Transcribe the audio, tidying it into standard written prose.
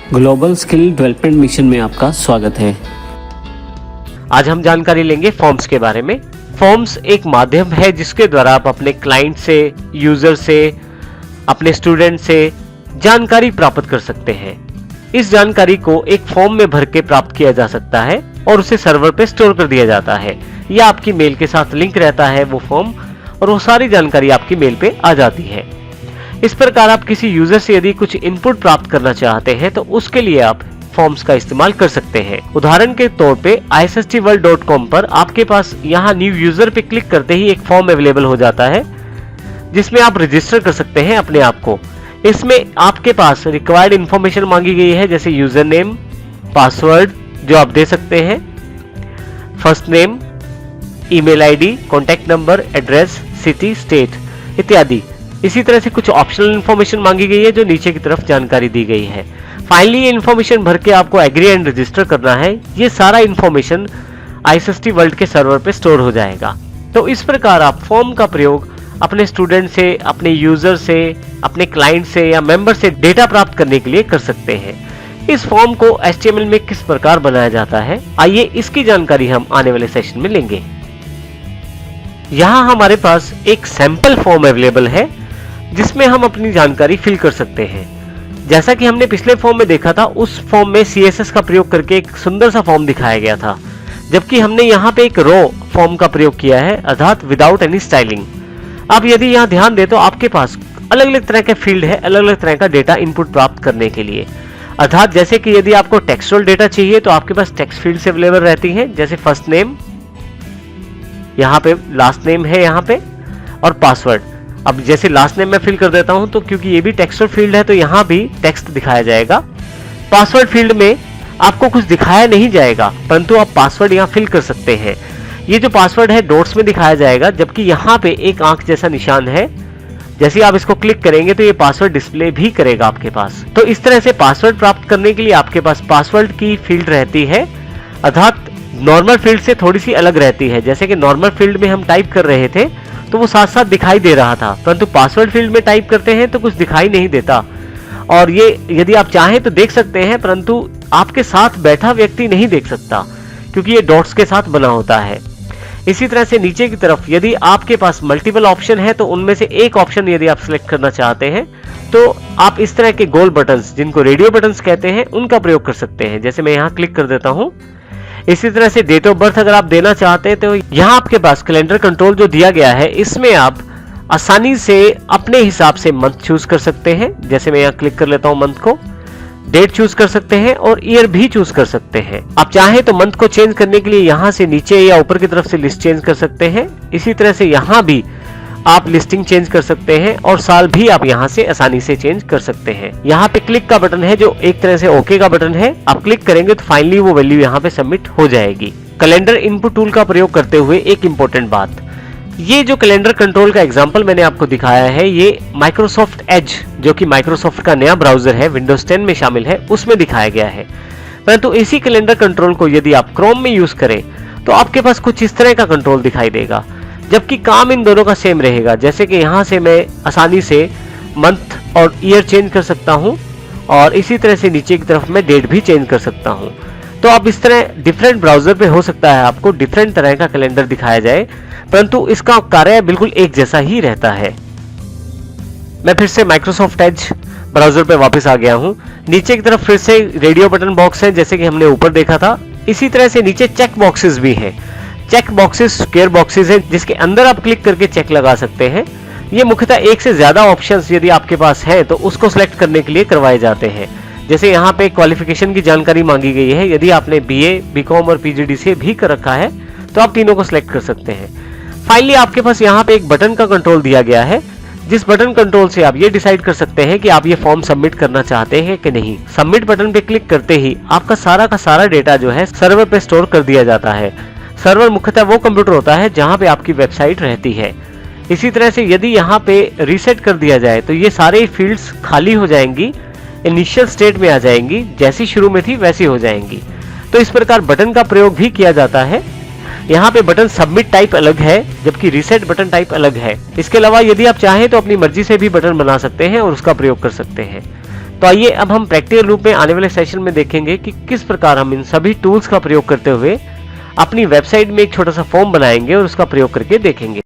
Global skill development mission में आपका स्वागत है। आज हम जानकारी लेंगे फॉर्म्स के बारे में। फॉर्म्स एक माध्यम है जिसके द्वारा आप अपने क्लाइंट से, यूजर से, अपने स्टूडेंट से जानकारी प्राप्त कर सकते हैं। इस जानकारी को एक फॉर्म में भर के प्राप्त किया जा सकता है और उसे सर्वर पे स्टोर कर दिया जाता है या आपकी मेल के साथ लिंक रहता है वो फॉर्म, और वो सारी जानकारी आपकी मेल पे आ जाती है। इस प्रकार आप किसी यूजर से यदि कुछ इनपुट प्राप्त करना चाहते हैं तो उसके लिए आप फॉर्म्स का इस्तेमाल कर सकते हैं। उदाहरण के तौर पे isstworld.com पर आपके पास यहाँ न्यू यूजर पे क्लिक करते ही एक फॉर्म अवेलेबल हो जाता है जिसमें आप रजिस्टर कर सकते हैं अपने आप को। इसमें आपके पास रिक्वायर्ड इंफॉर्मेशन मांगी गई है, जैसे यूजर नेम, पासवर्ड जो आप दे सकते हैं, first name, email ID, contact number, address, city, state इत्यादि। इसी तरह से कुछ ऑप्शनल इंफॉर्मेशन मांगी गई है जो नीचे की तरफ जानकारी दी गई है। फाइनली ये इंफॉर्मेशन भर के आपको एग्री एंड रजिस्टर करना है। ये सारा इंफॉर्मेशन ISST वर्ल्ड के सर्वर पे स्टोर हो जाएगा। तो इस प्रकार आप फॉर्म का प्रयोग अपने स्टूडेंट से, अपने यूजर से, अपने क्लाइंट से या मेंबर से डेटा प्राप्त करने के लिए कर सकते हैं। इस फॉर्म को HTML में किस प्रकार बनाया जाता है, आइए इसकी जानकारी हम आने वाले सेशन में लेंगे। यहाँ हमारे पास एक सैंपल फॉर्म अवेलेबल है जिसमें हम अपनी जानकारी फिल कर सकते हैं। जैसा कि हमने पिछले फॉर्म में देखा था, उस फॉर्म में CSS का प्रयोग करके एक सुंदर सा फॉर्म दिखाया गया था, जबकि हमने यहाँ पे एक रो फॉर्म का प्रयोग किया है, अर्थात विदाउट एनी स्टाइलिंग। अब यदि यहाँ ध्यान दें तो आपके पास अलग अलग तरह के फील्ड है, अलग अलग तरह का डेटा इनपुट प्राप्त करने के लिए। अर्थात जैसे कि यदि आपको टेक्सचुअल डेटा चाहिए तो आपके पास टेक्स्ट फील्ड अवेलेबल रहती है, जैसे फर्स्ट नेम, यहाँ पे लास्ट नेम है यहाँ पे, और पासवर्ड। अब जैसे लास्ट नेम मैं फिल कर देता हूं तो क्योंकि ये भी टेक्सचुअल फील्ड है तो यहाँ भी टेक्स्ट दिखाया जाएगा। पासवर्ड फील्ड में आपको कुछ दिखाया नहीं जाएगा, परंतु आप पासवर्ड यहाँ फिल कर सकते हैं। ये जो पासवर्ड है डॉट्स में दिखाया जाएगा, जबकि यहाँ पे एक आंख जैसा निशान है। जैसे आप इसको क्लिक करेंगे तो ये पासवर्ड डिस्प्ले भी करेगा आपके पास। तो इस तरह से पासवर्ड प्राप्त करने के लिए आपके पास पासवर्ड की फील्ड रहती है, अर्थात नॉर्मल फील्ड से थोड़ी सी अलग रहती है। जैसे कि नॉर्मल फील्ड में हम टाइप कर रहे थे तो वो साथ साथ दिखाई दे रहा था, परंतु पासवर्ड फील्ड में टाइप करते हैं तो कुछ दिखाई नहीं देता। और ये यदि आप चाहें तो देख सकते हैं, परंतु आपके साथ बैठा व्यक्ति नहीं देख सकता क्योंकि ये डॉट्स के साथ बना होता है। इसी तरह से नीचे की तरफ यदि आपके पास मल्टीपल ऑप्शन है तो उनमें से एक ऑप्शन यदि आप सिलेक्ट करना चाहते हैं तो आप इस तरह के गोल बटन्स, जिनको रेडियो बटन्स कहते हैं, उनका प्रयोग कर सकते हैं। जैसे मैं यहाँ क्लिक कर देता हूँ। इसी तरह से डेट ऑफ बर्थ अगर आप देना चाहते हैं तो यहाँ आपके पास कैलेंडर कंट्रोल जो दिया गया है, इसमें आप आसानी से अपने हिसाब से मंथ चूज कर सकते हैं। जैसे मैं यहाँ क्लिक कर लेता हूँ मंथ को, डेट चूज कर सकते हैं और ईयर भी चूज कर सकते हैं। आप चाहें तो मंथ को चेंज करने के लिए यहाँ से नीचे या ऊपर की तरफ से लिस्ट चेंज कर सकते हैं। इसी तरह से यहाँ भी आप लिस्टिंग चेंज कर सकते हैं और साल भी आप यहाँ से आसानी से चेंज कर सकते हैं। यहाँ पे क्लिक का बटन है जो एक तरह से ओके का बटन है। आप क्लिक करेंगे तो फाइनली वो वैल्यू यहाँ पे सबमिट हो जाएगी। कैलेंडर इनपुट टूल का प्रयोग करते हुए एक इंपॉर्टेंट बात, ये जो कैलेंडर कंट्रोल का एग्जांपल मैंने आपको दिखाया है, ये माइक्रोसॉफ्ट एज जो कि माइक्रोसॉफ्ट का नया ब्राउजर है, विंडोज 10 में शामिल है, उसमें दिखाया गया है। परंतु इसी कैलेंडर कंट्रोल को यदि आप क्रोम में यूज करें तो आपके पास कुछ इस तरह का कंट्रोल दिखाई देगा, जबकि काम इन दोनों का सेम रहेगा। जैसे कि यहाँ से मैं आसानी से मंथ और ईयर चेंज कर सकता हूँ और इसी तरह से नीचे की तरफ मैं डेट भी चेंज कर सकता हूँ। तो आप इस तरह डिफरेंट ब्राउजर पे हो सकता है आपको डिफरेंट तरह का कैलेंडर दिखाया जाए, परंतु इसका कार्य बिल्कुल एक जैसा ही रहता है। मैं फिर से माइक्रोसॉफ्ट एज ब्राउजर पे वापस आ गया हूँ। नीचे की तरफ फिर से रेडियो बटन बॉक्स है, जैसे कि हमने ऊपर देखा था। इसी तरह से नीचे चेक बॉक्सेस भी हैं। चेक बॉक्सेस स्क्वायर बॉक्सेस हैं जिसके अंदर आप क्लिक करके चेक लगा सकते हैं। ये मुख्यतः एक से ज्यादा ऑप्शंस यदि आपके पास है तो उसको सिलेक्ट करने के लिए करवाए जाते हैं। जैसे यहाँ पे क्वालिफिकेशन की जानकारी मांगी गई है, यदि आपने BA, BCom और PGDCA भी कर रखा है तो आप तीनों को सिलेक्ट कर सकते हैं। फाइनली आपके पास यहाँ पे एक बटन का कंट्रोल दिया गया है, जिस बटन कंट्रोल से आप ये डिसाइड कर सकते हैं कि आप ये फॉर्म सबमिट करना चाहते हैं कि नहीं। सबमिट बटन पे क्लिक करते ही आपका सारा का सारा डेटा जो है सर्वर पे स्टोर कर दिया जाता है। सर्वर मुख्यतः वो कंप्यूटर होता है जहां पे आपकी वेबसाइट रहती है। इसी तरह से यदि यहाँ पे रीसेट कर दिया जाए तो ये सारे फील्ड्स खाली हो जाएंगी, इनिशियल स्टेट में आ जाएंगी, जैसी शुरू में थी वैसी हो जाएंगी। तो इस प्रकार बटन का प्रयोग भी किया जाता है। यहाँ पे बटन सबमिट टाइप अलग है, जबकि रीसेट बटन टाइप अलग है। इसके अलावा यदि आप चाहें तो अपनी मर्जी से भी बटन बना सकते हैं और उसका प्रयोग कर सकते हैं। तो तो आइए अब हम प्रैक्टिकल रूप में आने वाले सेशन में देखेंगे कि किस प्रकार हम इन सभी टूल्स का प्रयोग करते हुए अपनी वेबसाइट में एक छोटा सा फॉर्म बनाएंगे और उसका प्रयोग करके देखेंगे।